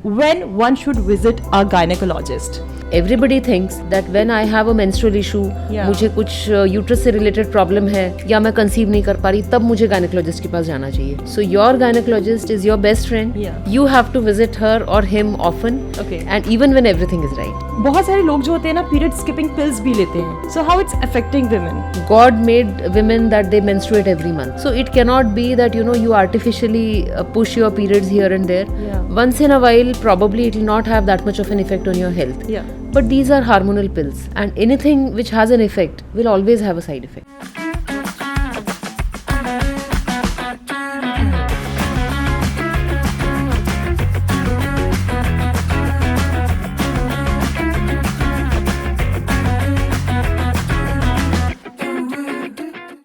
when one should visit a gynecologist? Everybody thinks that when I have a menstrual issue, Yeah. मुझे कुछ uterus से related problem है या मैं conceive नहीं कर पा रही, तब मुझे गायनेकोलॉजिस्ट के पास जाना चाहिए. So your gynaecologist is your best friend. Yeah. You have to visit her or him often Okay. And even when everything is right. बहुत सारे लोग जो होते हैं ना पीरियड स्किपिंग पिल्स भी लेते हैं. So how it's affecting women? God made women that they menstruate every month. So it cannot be that you artificially push your periods here and there. Yeah. Once in a while, probably it will not have that much of an effect on your health. Yeah. But these are hormonal pills, and anything which has an effect will always have a side effect.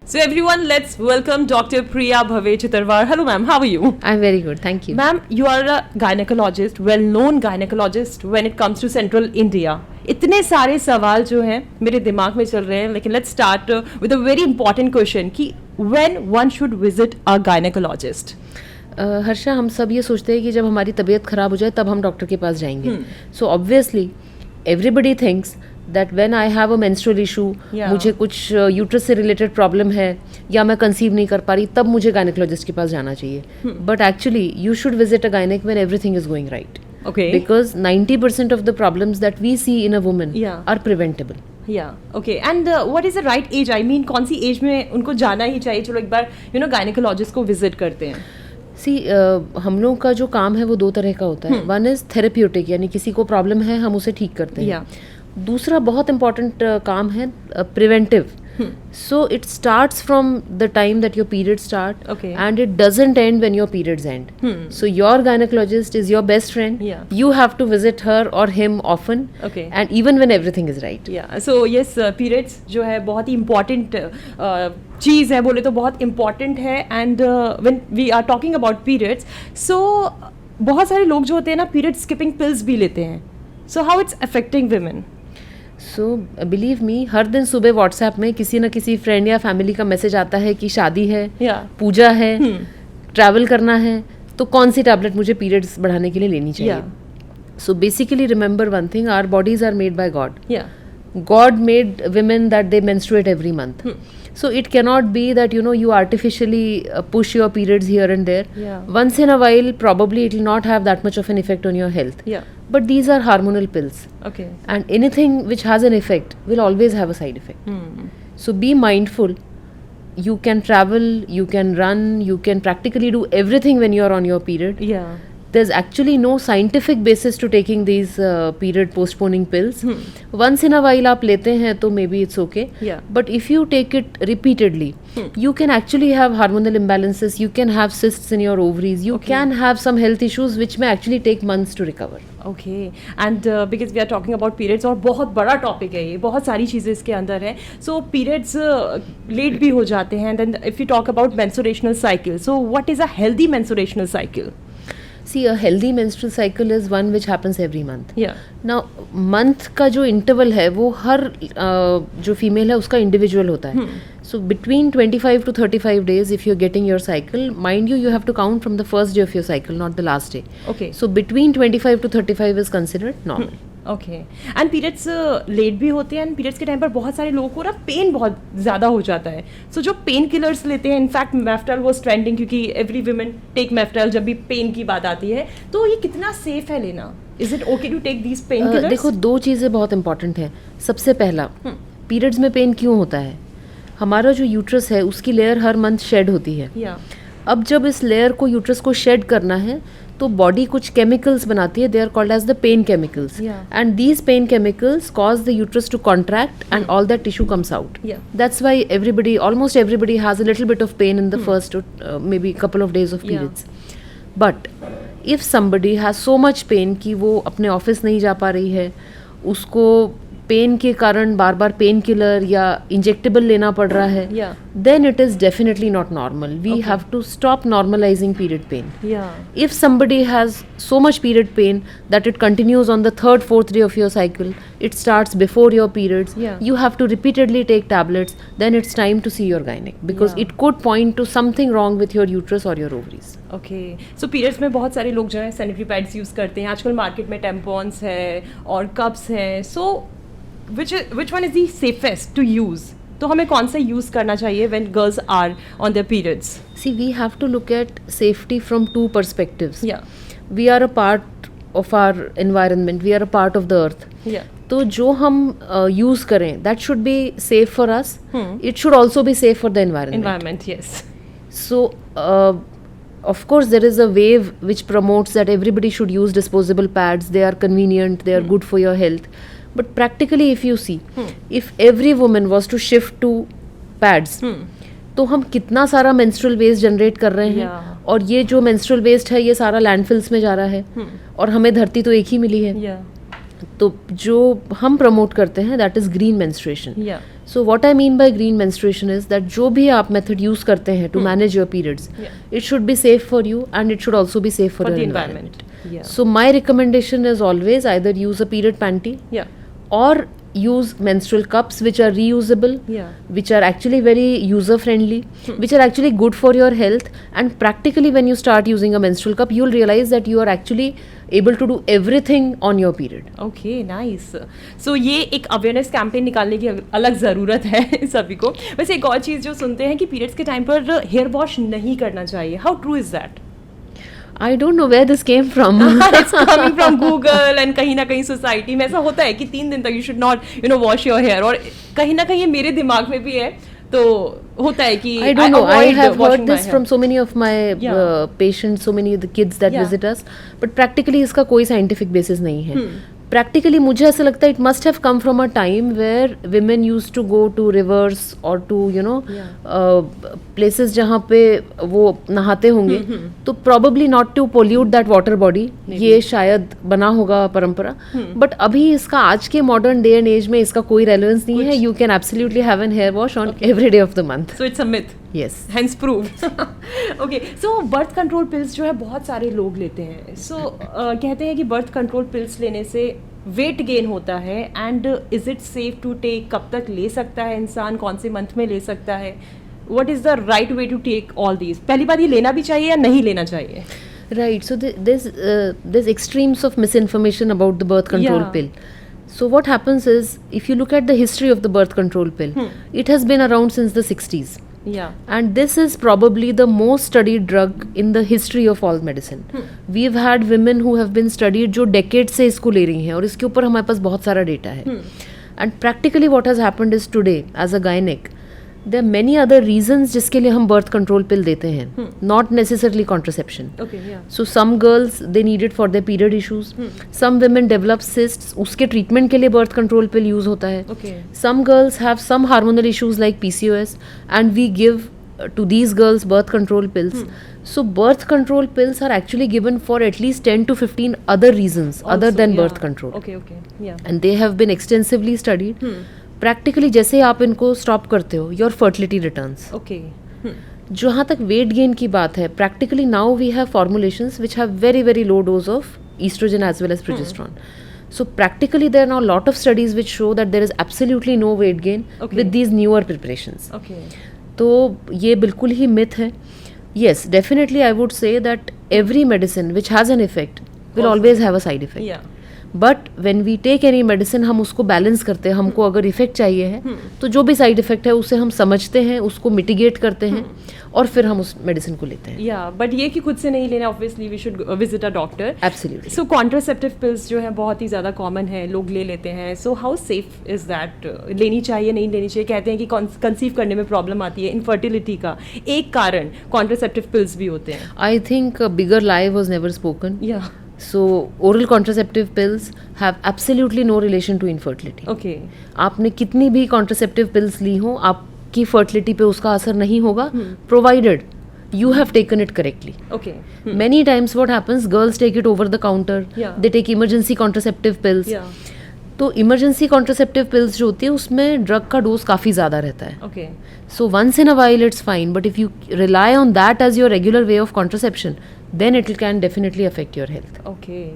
So everyone, let's welcome Dr. Priya Bhave Chitarwar. Hello ma'am, how are you? I'm very good, thank you. Ma'am, you are a gynecologist, well-known gynecologist when it comes to Central India. इतने सारे सवाल जो हैं मेरे दिमाग में चल रहे हैं, लेकिन let's start with a very important question कि when one should visit a gynecologist? Harsha, हम सब ये सोचते हैं कि जब हमारी तबीयत खराब हो जाए तब हम डॉक्टर के पास जाएंगे. So obviously everybody thinks that when I have a menstrual issue, Yeah. मुझे कुछ यूट्रस से रिलेटेड प्रॉब्लम है या मैं कंसीव नहीं कर पा रही, तब मुझे गायनेकोलॉजिस्ट के पास जाना चाहिए. But actually you should visit a gynaec when everything is going right. Okay. Because 90% of the problems that we see in a woman Yeah. are preventable. Yeah, okay. And what is the right age? I mean, कौन सी as में उनको जाना ही चाहिए? चलो एक बार gynaecologist को visit करते हैं. सी हम लोगों का जो काम है वो दो तरह का होता है. वन इज थेरेप्यूटिक, यानी किसी को प्रॉब्लम है हम उसे ठीक करते हैं. Yeah. दूसरा बहुत इंपॉर्टेंट काम है preventive. So it starts from the time that your period start Okay. And it doesn't end when your periods end. So your gynaecologist is your best friend. Yeah. You have to visit her or him often Okay. And even when everything is right. या so yes, periods जो है बहुत ही important चीज़ है, बोले तो बहुत important है. And when we are talking about periods, so बहुत सारे लोग जो होते हैं ना पीरियड स्किपिंग पिल्स भी लेते हैं. So how it's affecting women? So believe me, हर दिन सुबह व्हाट्सएप में किसी न किसी फ्रेंड या फैमिली का मैसेज आता है कि शादी है, Yeah. पूजा है, ट्रैवल करना है, तो कौन सी टैबलेट मुझे पीरियड्स बढ़ाने के लिए लेनी चाहिए. Yeah. So basically remember one thing, our bodies are made by God. या God made women that they menstruate every month. So it cannot be that you artificially push your periods here and there. Yeah. Once in a while, probably it will not have that much of an effect on your health. Yeah. But these are hormonal pills. Okay. And anything which has an effect will always have a side effect. So be mindful. You can travel, you can run, you can practically do everything when you're on your period. Yeah. There's actually no scientific basis to taking these period postponing pills. Once in a while आप लेते हैं तो maybe it's okay. Yeah. But if you take it repeatedly, you can actually have hormonal imbalances, you can have cysts in your ovaries, you can have some health issues which may actually take months to recover. Okay. And because we are talking about periods, और बहुत बड़ा topic है ये, बहुत सारी चीज़ें इसके अंदर है. सो पीरियड्स लेट भी हो जाते हैं. Then if you talk about menstrual cycle, so what is a healthy menstrual cycle? See, a healthy menstrual cycle is one which happens every month. Yeah. Now, month का जो interval है वो हर जो female है उसका इंडिविजुअल होता है. So between 25 to 35 days, if you're getting your cycle, mind you have to count from the first day of your cycle, not the last day. Okay. So between 25 to 35 is considered normal. Okay. And periods late भी होते हैं, and periods के time पर बहुत सारे लोगों को ना पेन बहुत ज़्यादा हो जाता है. सो जो पेन किलर्स लेते हैं, इनफैक्ट मेफ्टल वॉज ट्रेंडिंग, क्योंकि एवरी वुमेन टेक मेफ्टल जब भी पेन की बात आती है. तो ये कितना सेफ है लेना? Is it okay to take these pain killers? देखो, दो चीज़ें बहुत इंपॉर्टेंट हैं. सबसे पहला, पीरियड्स में पेन क्यों होता है? हमारा जो यूट्रस है उसकी लेयर हर मंथ शेड होती है. या. अब जब इस लेयर को यूट्रस को शेड करना है तो बॉडी कुछ केमिकल्स बनाती है. They are called as the pain chemicals. Yeah. And these pain chemicals cause the uterus to contract and all that tissue comes out. Yeah. That's why almost everybody has a little bit of pain in the first maybe couple of days of periods. But if somebody has so much pain कि वो अपने office नहीं जा पा रही है, उसको pen के कारण बार बार पेन किलर या इंजेक्टेबल लेना पड़ रहा है, Yeah. then it is definitely not normal. We Okay. have to stop normalizing period pain. Yeah. If somebody has so much period pain that it continues on the third, fourth day of your cycle, it starts before your periods, Yeah. you have to repeatedly take tablets, then it's time to see your gynec because Yeah. it could point to something wrong with your uterus or your ovaries. Okay so periods में बहुत सारे लोग जो है sanitary pads use करते हैं आजकल market में टेम्पॉन्स है और कप्स हैं so which one is the safest to use तो हमें कौन सा यूज़ करना चाहिए when girls are on their periods See, we have to look at safety from two perspectives. या We are a part of our environment, we are a part of the earth. या तो जो हम use करें that should be safe for us. It should also be safe for the environment. Environment yes So, of course, there is a wave which promotes that everybody should use disposable pads. They are convenient, they are good for your health. But practically, if you see, if every woman was to shift to pads, तो हम कितना सारा menstrual waste generate कर रहे हैं Yeah. और ये जो menstrual waste है ये सारा landfills में जा रहा है और हमें धरती तो एक ही मिली है. या तो जो हम प्रमोट करते हैं that is green menstruation. या So what I mean by green menstruation is that जो भी आप method use करते हैं to manage your periods, Yeah. it should be safe for you and it should also be safe for for the your environment environment. या So my recommendation is always either use a period panty या or use menstrual cups which are reusable, Yeah. which are actually very user friendly, which are actually good for your health. And practically when you start using a menstrual cup, you'll realize that you are actually able to do everything on your period. Okay nice so ये एक awareness campaign निकालने की अलग ज़रूरत है सभी को वैसे एक और चीज़ जो सुनते हैं कि पीरियड्स के टाइम पर हेयर वॉश नहीं करना चाहिए how true is that I don't know where this came from. It's coming from Google and कहीं ना कहीं सोसाइटी में ऐसा होता है कि 3 दिन तक you should not wash your hair और कहीं ना कहीं ये मेरे दिमाग में भी है तो होता है कि I don't know. I avoid have washing heard my this hair. from so many of my Yeah. patients, so many of the kids that Yeah. visit us. But practically इसका कोई scientific basis नहीं है. Practically मुझे ऐसा लगता है it must have come from a time where women used to go to rivers or to places जहाँ पे वो नहाते होंगे तो probably not to pollute that water body ये शायद बना होगा परंपरा but अभी इसका आज के modern day and age में इसका कोई relevance नहीं है. You can absolutely have an hair wash on every day of the month. So it's a myth. Yes. Hence proved. Okay, so birth control pills जो है बहुत सारे लोग लेते हैं. So कहते हैं कि birth control pills लेने से वेट गेन होता है and is it safe to take कब तक ले सकता है इंसान कौन से मंथ में ले सकता है what is the right way to take all these पहली बात ये लेना भी चाहिए या नहीं लेना चाहिए Right. So there's extremes of misinformation about the birth control Yeah. pill. So what happens is, if you look at the history of the birth control pill, it has been around since the 60s. या And this is probably the most studied drug in the history of all medicine. We've had women who have been studied जो decades से इसको ले रही हैं और इसके ऊपर हमारे पास बहुत सारा डेटा है. And practically what has happened is today, as a gynec, there are many other reasons जिसके लिए हम birth control pill देते हैं, not necessarily contraception. ओके या So some girls they need it for their period issues. Some women develop cysts, उसके treatment के लिए birth control pill use होता है. Okay Some girls have some hormonal issues like PCOS and we give to these girls birth control pills. So birth control pills are actually given for at least 10 to 15 other reasons other than birth control. Okay okay या And they have been extensively studied. Practically जैसे आप इनको stop करते हो, your fertility returns. Okay जहाँ तक weight gain की बात है, practically now we have formulations which have very very low dose of estrogen as well as progesterone. So practically there are now a lot of studies which show that there is absolutely no weight gain Okay. with these newer preparations. Okay तो ये बिल्कुल ही myth है. Yes, definitely I would say that every medicine which has an effect will Also- always have a side effect. या but when we take any medicine हम उसको balance करते हैं. हमको अगर इफेक्ट चाहिए है तो जो भी साइड इफेक्ट है उसे हम समझते हैं, उसको मिटिगेट करते हैं और फिर हम उस मेडिसिन को लेते हैं. या बट ये कि खुद से नहीं लेना obviously we should visit a doctor absolutely. So contraceptive pills जो है बहुत ही ज़्यादा कॉमन है लोग ले लेते हैं so how safe is that लेनी चाहिए नहीं लेनी चाहिए कहते हैं कि कंसीव करने में प्रॉब्लम आती है इनफर्टिलिटी का एक कारण कॉन्ट्रासेप्टिव पिल्स भी होते हैं I think bigger lie was never spoken. या So oral contraceptive pills have absolutely no relation to infertility. Okay आपने कितनी भी contraceptive pills ली हो आपकी fertility पे उसका असर नहीं होगा provided you have taken it correctly. Okay Many times what happens, girls take it over the counter. Yeah. They take emergency contraceptive pills. या तो इमरजेंसी कॉन्ट्रासेप्टिव पिल्स जो होती है उसमें ड्रग का डोज काफ़ी ज़्यादा रहता है. Okay. So once in a while it's fine, but if you rely on that as your regular way of contraception, then it can definitely affect your health. Okay.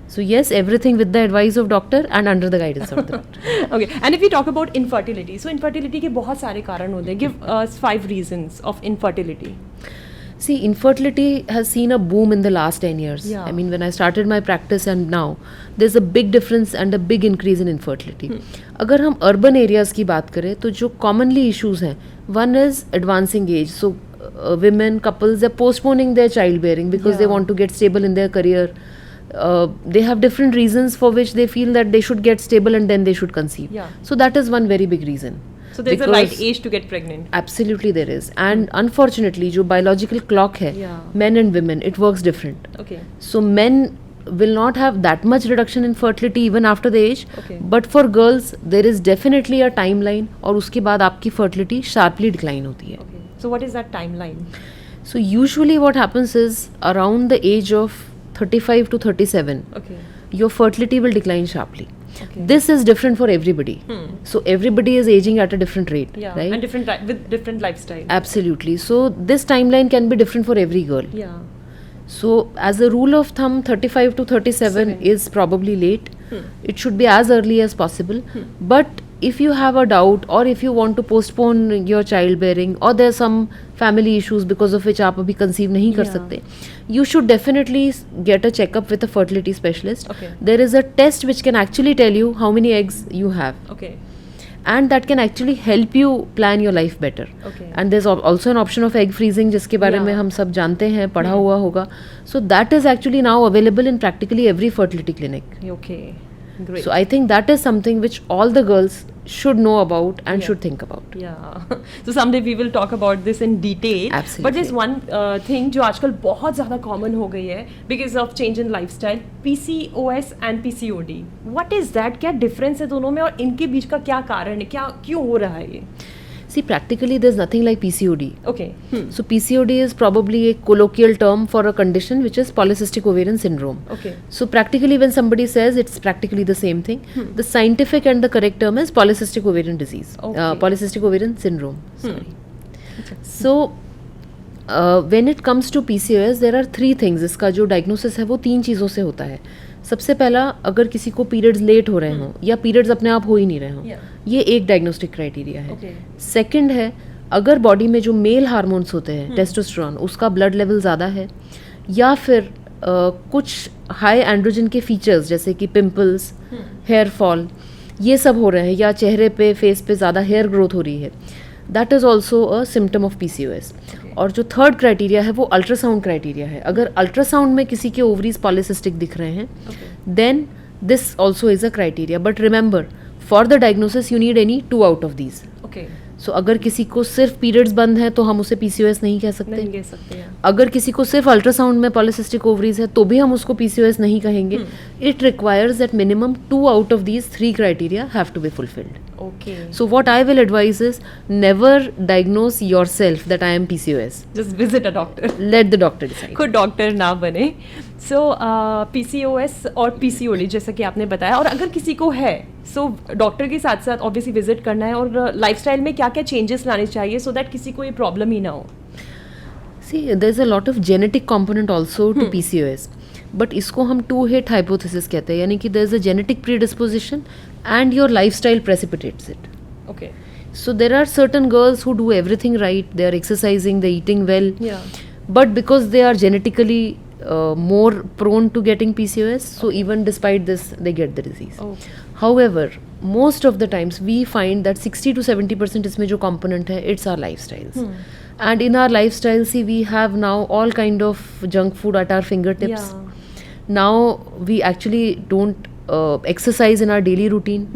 So yes, everything with the advice of doctor and under the guidance of the doctor. Okay. And if we talk about infertility, so infertility के बहुत सारे कारण होते हैं. Give us 5 reasons of infertility. See, infertility has seen a boom in the last 10 years. Yeah. I mean, when I started my practice and now, there's a big difference and a big increase in infertility. अगर हम urban areas की बात करें तो जो commonly issues हैं, one is advancing age. So women, couples, they're postponing their childbearing because they want to get stable in their career. They have different reasons for which they feel that they should get stable and then they should conceive. Yeah. So that is one very big reason. So there's a right age to get pregnant. Absolutely there is. And unfortunately, जो biological clock है, men and women, it works different. Okay. So men will not have that much reduction in fertility even after the age. Okay. But for girls, there is definitely a timeline और उसके बाद आपकी fertility sharply decline होती है. Okay. So what is that timeline? So usually what happens is around the age of 35 to 37, Okay. your fertility will decline sharply. Okay. This is different for everybody. So everybody is aging at a different rate, Yeah. right? And different with different lifestyle. Absolutely. So this timeline can be different for every girl. Yeah. So as a rule of thumb, 35 to 37 is probably late. It should be as early as possible. But if you have a doubt or if you want to postpone your childbearing or there are some family issues because of which आप अभी conceive नहीं कर सकते, you should definitely get a checkup with a fertility specialist. Okay. There is a test which can actually tell you how many eggs you have. Okay. And that can actually help you plan your life better. Okay. And there's also an option of egg freezing जिसके बारे में हम सब जानते हैं, पढ़ा हुआ होगा. So that is actually now available in practically every fertility clinic. Okay. Great. So I think that is something which all the girls should know about and should think about. Yeah. So someday we will talk about this in detail. Absolutely. But there's one thing जो आजकल बहुत ज़्यादा common हो गई है because of change in lifestyle, PCOS and PCOD. What is that? क्या difference है दोनों में और इनके बीच का क्या कारण है? क्या क्यों हो रहा है ये? See, practically there's nothing like PCOD. Okay. So PCOD is probably a colloquial term for a condition which is polycystic ovarian syndrome. Okay. So practically when somebody says it's practically the same thing, the scientific and the correct term is polycystic ovarian disease. Okay. Polycystic ovarian syndrome. Sorry. So when it comes to PCOS, there are 3 things. इसका जो diagnosis है वो 3 चीज़ों से होता है. सबसे पहला, अगर किसी को पीरियड्स लेट हो रहे हों या पीरियड्स अपने आप हो ही नहीं रहे हों, ये एक डायग्नोस्टिक क्राइटेरिया है. सेकंड है, अगर बॉडी में जो मेल हार्मोन्स होते हैं, टेस्टोस्टेरोन, उसका ब्लड लेवल ज़्यादा है, या फिर कुछ हाई एंड्रोजन के फीचर्स जैसे कि पिंपल्स, हेयर फॉल, ये सब हो रहे हैं, या चेहरे पे, फेस पे ज़्यादा हेयर ग्रोथ हो रही है, that is also a symptom of PCOS. और जो थर्ड क्राइटेरिया है वो अल्ट्रासाउंड क्राइटेरिया है. अगर अल्ट्रासाउंड में किसी के ओवरीज पॉलिसिस्टिक दिख रहे हैं, then this also is a criteria. But remember, for the diagnosis you need any 2 out of these. So अगर किसी को सिर्फ पीरियड्स बंद है तो हम उसे PCOS नहीं कह सकते. अगर किसी को सिर्फ अल्ट्रासाउंड में पॉलिसिस्टिक ओवरीज है तो भी हम उसको PCOS नहीं कहेंगे. It requires that minimum 2 out of these 3 criteria have to be fulfilled. Okay. So what I will advise is never diagnose yourself that I am PCOS. Just visit a doctor. Let the doctor decide. खुद doctor ना बने. So PCOS और PCOD जैसा कि आपने बताया, और अगर किसी को है so डॉक्टर के साथ साथ ऑब्वियसली विजिट करना है, और लाइफस्टाइल में क्या क्या चेंजेस लाने चाहिए so that किसी को ये प्रॉब्लम ही ना हो. See, there's a lot of genetic component also to PCOS. But इसको हम 2-hit hypothesis कहते हैं, यानी कि there is a genetic predisposition and your lifestyle precipitates it. Okay. So there are certain girls who do everything right, they are exercising, they are eating well, but because they are genetically more prone to getting PCOS, so even despite this they get the disease. However, most of the times we find that 60 to 70% इसमें जो component है, it's our lifestyles. And in our lifestyle, see, we have now all kind of junk food at our fingertips. Now we actually don't exercise in our daily routine.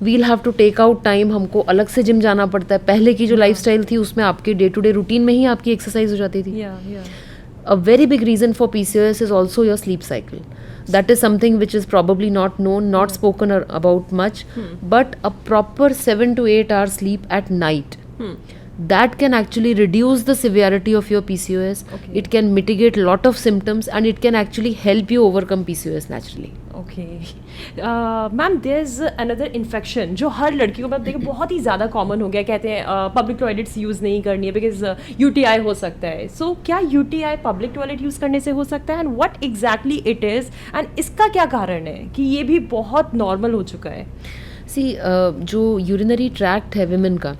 We'll have to take out time. हमको अलग से gym जाना पड़ता है. पहले की जो lifestyle थी उसमें आपके डे टू डे रूटीन में ही आपकी एक्सरसाइज हो जाती थी. A very big reason for PCOS is also your sleep cycle. That is something which is probably not known, not spoken about much, but a proper 7 to 8 hours sleep at night that can actually reduce the severity of your PCOS. Okay. It can mitigate a lot of symptoms and it can actually help you overcome PCOS naturally. Okay ma'am there is another infection जो हर लड़की को मतलब देखिए बहुत ही ज़्यादा common हो गया, कहते हैं पब्लिक टॉयलेट्स यूज़ नहीं करनी है बिकॉज यूटीआई हो सकता है. सो क्या यूटीआई पब्लिक टॉयलेट यूज़ करने से हो सकता है and what exactly it is and इसका क्या कारण है कि ये भी बहुत नॉर्मल हो चुका है? सी जो यूरिनरी ट्रैक्ट है विमेन का,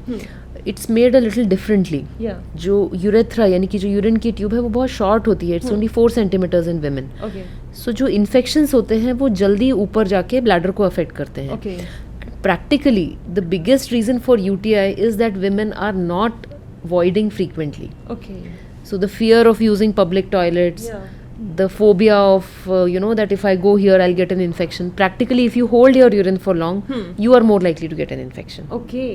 it's made a little differently. या जो यूरेथ्रा यानी कि जो यूरिन की ट्यूब है वो बहुत शॉर्ट होती है. It's only 4 centimetres in women. Okay so जो इन्फेक्शंस होते हैं वो जल्दी ऊपर जाके ब्लैडर को अफेक्ट करते हैं. Okay Practically, the biggest reason for UTI is that women are not voiding frequently. Okay So the fear of using public toilets, या the phobia of that if I go here I'll get an infection. Practically, if you hold your urine for long, you are more likely to get an infection. Okay.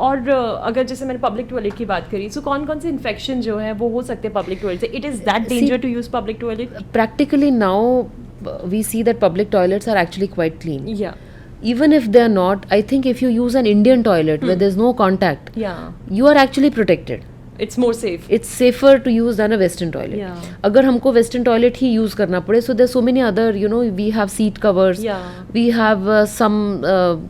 और अगर जैसे मैंने public toilet की बात करी, सो कौन कौन से इन्फेक्शन जो है वो हो सकते हैं पब्लिक टॉयलेट से? It is that danger to use public toilet? Practically now, we see that public toilets are actually quite clean. या Even if they are not, I think if you use an Indian toilet where there's no contact, या you are actually protected. It's more safe. It's safer to use than a western toilet. Yeah. अगर हमको western toilet ही use करना पड़े, so there's so many other, we have seat covers, Yeah. we have some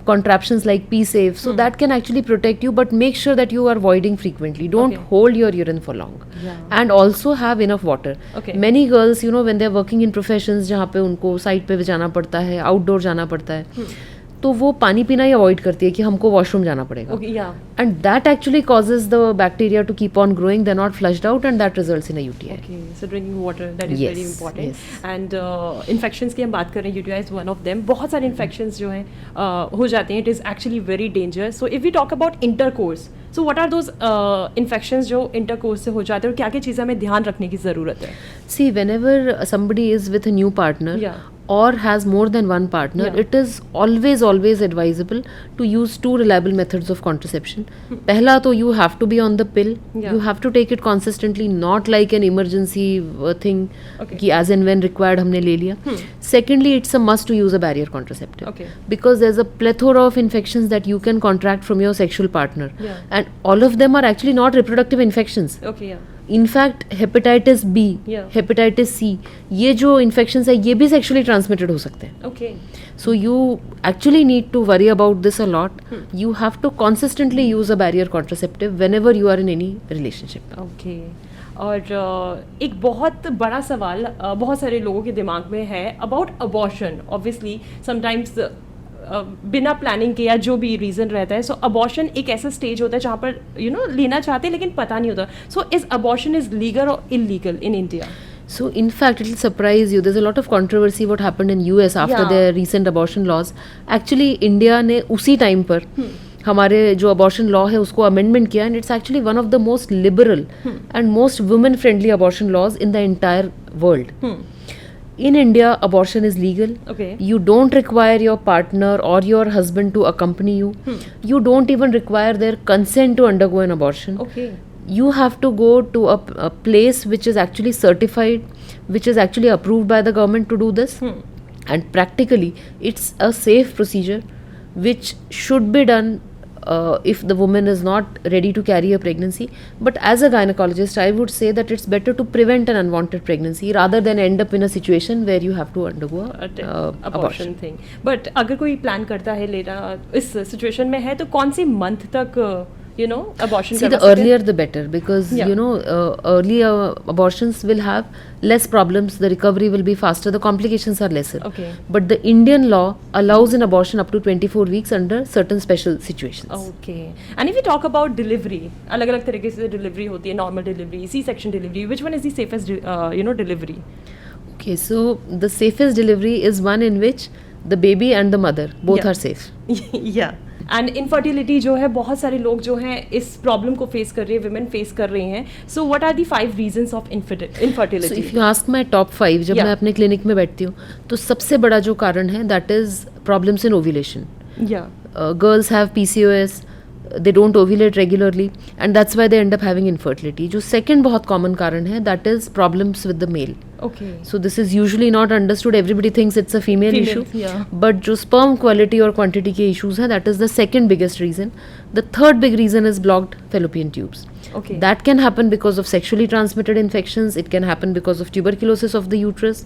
contraptions like P-Safe, so that can actually protect you, but make sure that you are voiding frequently. Don't Okay. hold your urine for long. Yeah. And also have enough water. Okay. Many girls, when they're working in professions जहाँ पे उनको side पे भी जाना पड़ता है, outdoor जाना पड़ता है, तो वो पानी पीना ही अवॉइड करती है कि हमको वॉशरूम जाना पड़ेगा. ओके या And that actually causes the bacteria to keep on growing. They're not flushed out, and that results in a UTI. Okay. So drinking water that is Yes, very important. yes. And infections की हम बात कर रहे हैं, UTI is one of them. बहुत सारे infections जो हैं हो जाते हैं. It is actually very danger. So if we talk about intercourse, so what are those infections जो इंटरकोर्स से हो जाते हैं और क्या क्या चीज़ें हमें ध्यान रखने की ज़रूरत है? See, whenever somebody is with a new partner Yeah. or has more than one partner, Yeah. it is always advisable to use 2 reliable methods of contraception. पहला तो you have to be on the pill. Yeah. You have to take it consistently, not like an emergency thing Okay. कि as and when required हमने ले लिया. Secondly, it's a must to use a barrier contraceptive. Okay. Because there's a plethora of infections that you can contract from your sexual partner. Yeah. And all of them are actually not reproductive infections. Okay या in fact hepatitis B, Yeah. Hepatitis C, ये जो infections है ये भी sexually transmitted हो सकते हैं. Okay. So you actually need to worry about this a lot. You have to consistently use a barrier contraceptive whenever you are in any relationship. Okay. और एक बहुत बड़ा सवाल बहुत सारे लोगों के दिमाग में है अबाउट अबॉर्शन. ऑब्वियसली समटाइम्स बिना प्लानिंग के या जो भी रीज़न रहता है, सो अबॉर्शन एक ऐसा स्टेज होता है जहाँ पर लेना चाहते हैं लेकिन पता नहीं होता. So is abortion is legal or illegal in India? So in fact, it will surprise you. There's a lot of controversy what happened in US after Yeah. their recent abortion laws. Actually, India ने उसी time पर हमारे जो abortion law है उसको amendment किया, and it's actually one of the most liberal and most women friendly abortion laws in the entire world. In India, abortion is legal. Okay. You don't require your partner or your husband to accompany you. You don't even require their consent to undergo an abortion. Okay. You have to go to a place which is actually certified, which is actually approved by the government to do this. And practically, it's a safe procedure which should be done if the woman is not ready to carry a pregnancy. But as a gynecologist, I would say that it's better to prevent an unwanted pregnancy rather than end up in a situation where you have to undergo abortion. Abortion thing. But अगर कोई plan करता है लेना इस situation में है तो कौन सी मंथ तक abortion See, the earlier the better, because Yeah. early abortions will have less problems, the recovery will be faster, the complications are lesser. Okay. But the Indian law allows an abortion up to 24 weeks under certain special situations. Okay. And if you talk about delivery, अलग अलग तरीके से delivery होती है, normal delivery, C section delivery, which one is the safest delivery? Okay, so the safest delivery is one in which the baby and the mother both Yeah. are safe. या. And infertility जो है बहुत सारे लोग जो हैं इस problem को फेस कर रही है, विमेन फेस कर रही हैं. So what are the 5 reasons of So infertility? if you ask my top 5, जब Yeah. मैं अपने क्लिनिक में बैठती हूँ तो सबसे बड़ा जो कारण है that is problems in ovulation. या. Girls have PCOS, they don't ovulate regularly, and that's why they end up having infertility. जो second बहुत common कारण है, that is problems with the male. Okay. So this is usually not understood. Everybody thinks it's a female issue, yeah. but जो sperm quality और quantity के issues हैं, that is the second biggest reason. The third big reason is blocked fallopian tubes. Okay. That can happen because of sexually transmitted infections. It can happen because of tuberculosis of the uterus.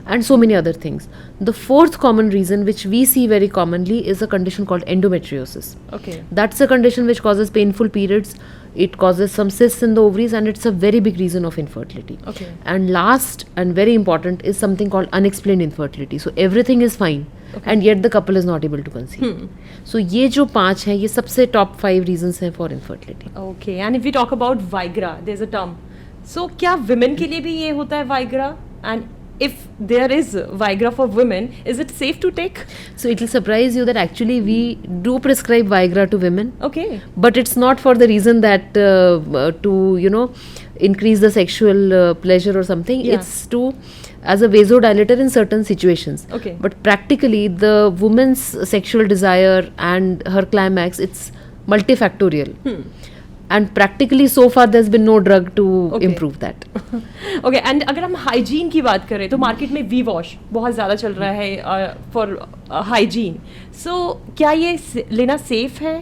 And so many other things. The fourth common reason, which we see very commonly, is a condition called endometriosis. Okay. That's a condition which causes painful periods. It causes some cysts in the ovaries, and it's a very big reason of infertility. Okay. And last and very important is something called unexplained infertility. So everything is fine, and yet the couple is not able to conceive. So ये जो 5 हैं, ये सबसे top 5 reasons हैं for infertility. Okay. And if we talk about Viagra, there's a term. So क्या women के लिए भी ये होता है Viagra? And if there is Viagra for women, is it safe to take? So it will surprise you that actually we do prescribe Viagra to women. Okay. But it's not for the reason that to increase the sexual pleasure or something. Yeah. It's to as a vasodilator in certain situations. Okay. But practically the woman's sexual desire and her climax, it's multifactorial. And practically so far there's been no drug to improve that. Okay and अगर हम hygiene की बात करें तो market में we wash बहुत ज़्यादा चल रहा है फॉर हाइजीन. सो क्या ये लेना सेफ है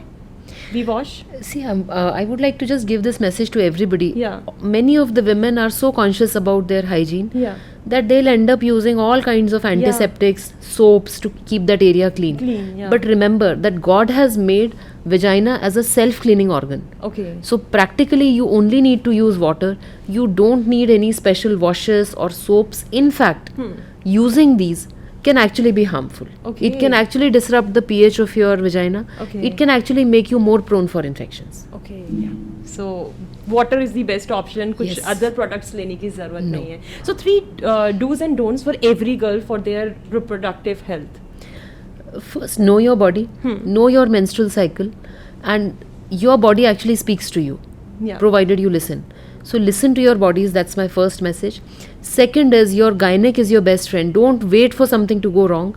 we wash? See, I would like to just give this message to everybody. Yeah. Many of the women are so conscious about their hygiene that they'll end up using all kinds of antiseptics, soaps to keep that area clean. Yeah. But remember that God has made vagina as a self-cleaning organ. Okay. So practically you only need to use water. You don't need any special washes or soaps. In fact, using these can actually be harmful. Okay. It can actually disrupt the pH of your vagina. Okay. It can actually make you more prone for infections. Okay. So water is the best option. कुछ Yes. other products लेने की ज़रूरत नहीं है. So 3 do's and don'ts for every girl for their reproductive health. First, know your body, know your menstrual cycle, and your body actually speaks to you, Yeah. provided you listen. So listen to your bodies, that's my first message. Second is your gynec is your best friend. Don't wait for something to go wrong.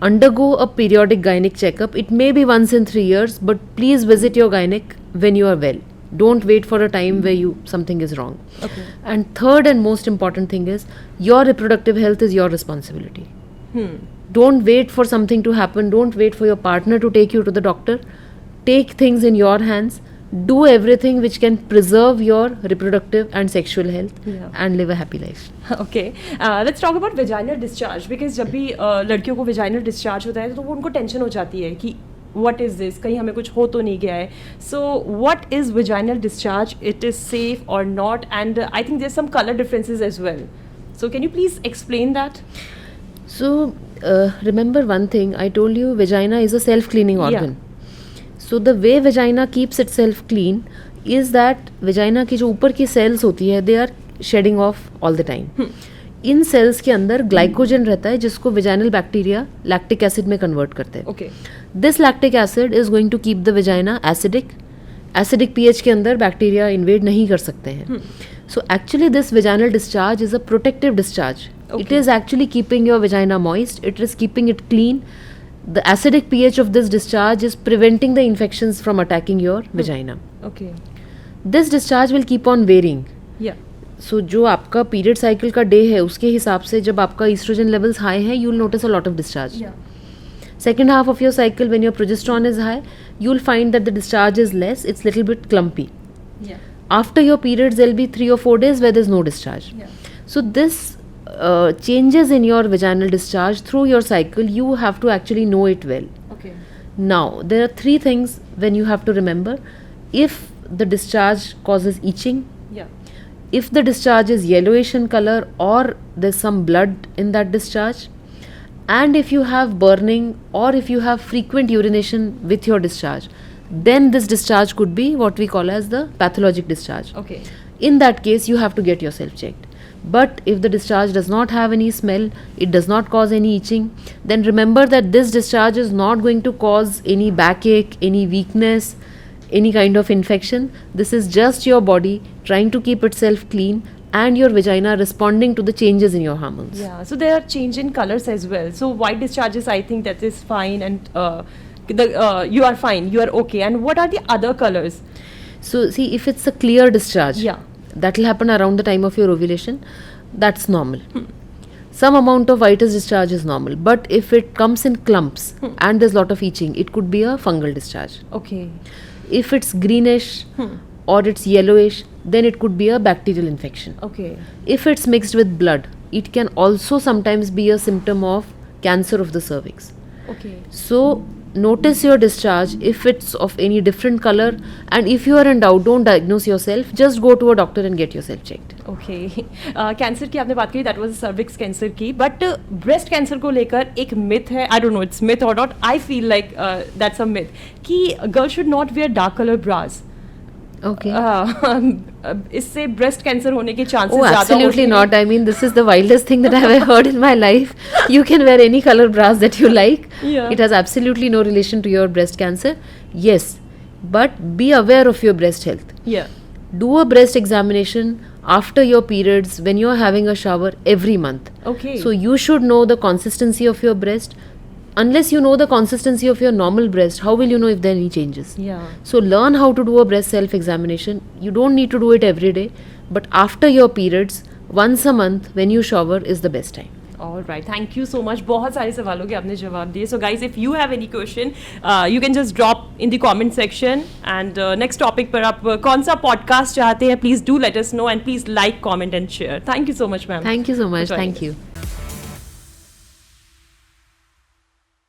Undergo a periodic gynec checkup. It may be once in 3 years, but please visit your gynec when you are well. Don't wait for a time where something is wrong. Okay. And third and most important thing is your reproductive health is your responsibility. Don't wait for something to happen. Don't wait for your partner to take you to the doctor. Take things in your hands. Do everything which can preserve your reproductive and sexual health and live a happy life. Okay. Let's talk about vaginal discharge because जब भी लड़कियों को vaginal discharge होता है तो वो उनको tension हो जाती है कि what is this? कहीं हमें कुछ हो तो नहीं गया है. So what is vaginal discharge? It is safe or not? And I think there's some color differences as well. So can you please explain that? So remember one thing, I told you vagina is a self-cleaning organ. So the way vagina keeps itself clean is that vagina की जो ऊपर की cells होती है they are shedding off all the time. In cells के अंदर glycogen रहता है जिसको vaginal bacteria lactic acid में convert करते हैं. Okay. This lactic acid is going to keep the vagina acidic. Acidic pH के अंदर bacteria invade नहीं कर सकते हैं. So actually this vaginal discharge is a protective discharge. Okay. It is actually keeping your vagina moist. It is keeping it clean. The acidic pH of this discharge is preventing the infections from attacking your vagina. Okay. This discharge will keep on varying. Yeah. So जो आपका period cycle का day है उसके हिसाब से जब आपका oestrogen levels high है you will notice a lot of discharge. Second half of your cycle when your progesterone is high, you will find that the discharge is less. It's little bit clumpy. Yeah. After your periods, there will be 3 or 4 days where there's no discharge. Yeah. So this changes in your vaginal discharge through your cycle. You have to actually know it well. Okay. Now there are 3 things when you have to remember. If the discharge causes itching, Yeah. if the discharge is yellowish in color or there's some blood in that discharge, and if you have burning or if you have frequent urination with your discharge, then this discharge could be what we call as the pathologic discharge. Okay. In that case you have to get yourself checked. But if the discharge does not have any smell, it does not cause any itching, then remember that this discharge is not going to cause any backache, any weakness, any kind of infection. This is just your body trying to keep itself clean and your vagina responding to the changes in your hormones. Yeah. So there are change in colors as well. So white discharges, I think that is fine, and you are fine, you are okay. And what are the other colors? So see, if it's a clear discharge, Yeah. that will happen around the time of your ovulation. That's normal. Some amount of whitish discharge is normal, but if it comes in clumps and there's a lot of itching, it could be a fungal discharge. Okay. If it's greenish or it's yellowish, then it could be a bacterial infection. Okay. If it's mixed with blood, it can also sometimes be a symptom of cancer of the cervix. Okay. So notice your discharge if it's of any different color, and if you are in doubt, don't diagnose yourself, just go to a doctor and get yourself checked. Okay cancer की आपने बात करी, that was cervix cancer की, but breast cancer को लेकर एक myth है, I don't know it's myth or not, I feel like that's a myth कि girl should not wear dark colour bras. Okay. इससे ब्रेस्ट कैंसर होने के chances Oh, ज्यादा absolutely होते हैं. not. I mean, this is the wildest thing that I have heard in my life. You can wear any color bras that you like. Yeah. It has absolutely no relation to your breast cancer. Yes, but be aware of your breast health. Yeah. Do a breast examination after your periods when you are having a shower every month. Okay. So you should know the consistency of your breast. Unless you know the consistency of your normal breast, how will you know if there are any changes? Yeah. So learn how to do a breast self-examination. You don't need to do it every day, but after your periods, once a month when you shower is the best time. All right, thank you so much. बहुत सारे सवालों के आपने जवाब दिए. So guys, if you have any question, you can just drop in the comment section. And next topic पर आप कौन सा podcast चाहते हैं? Please do let us know, and please like, comment and share. Thank you so much, ma'am. Thank you so much. for joining Thank us. you.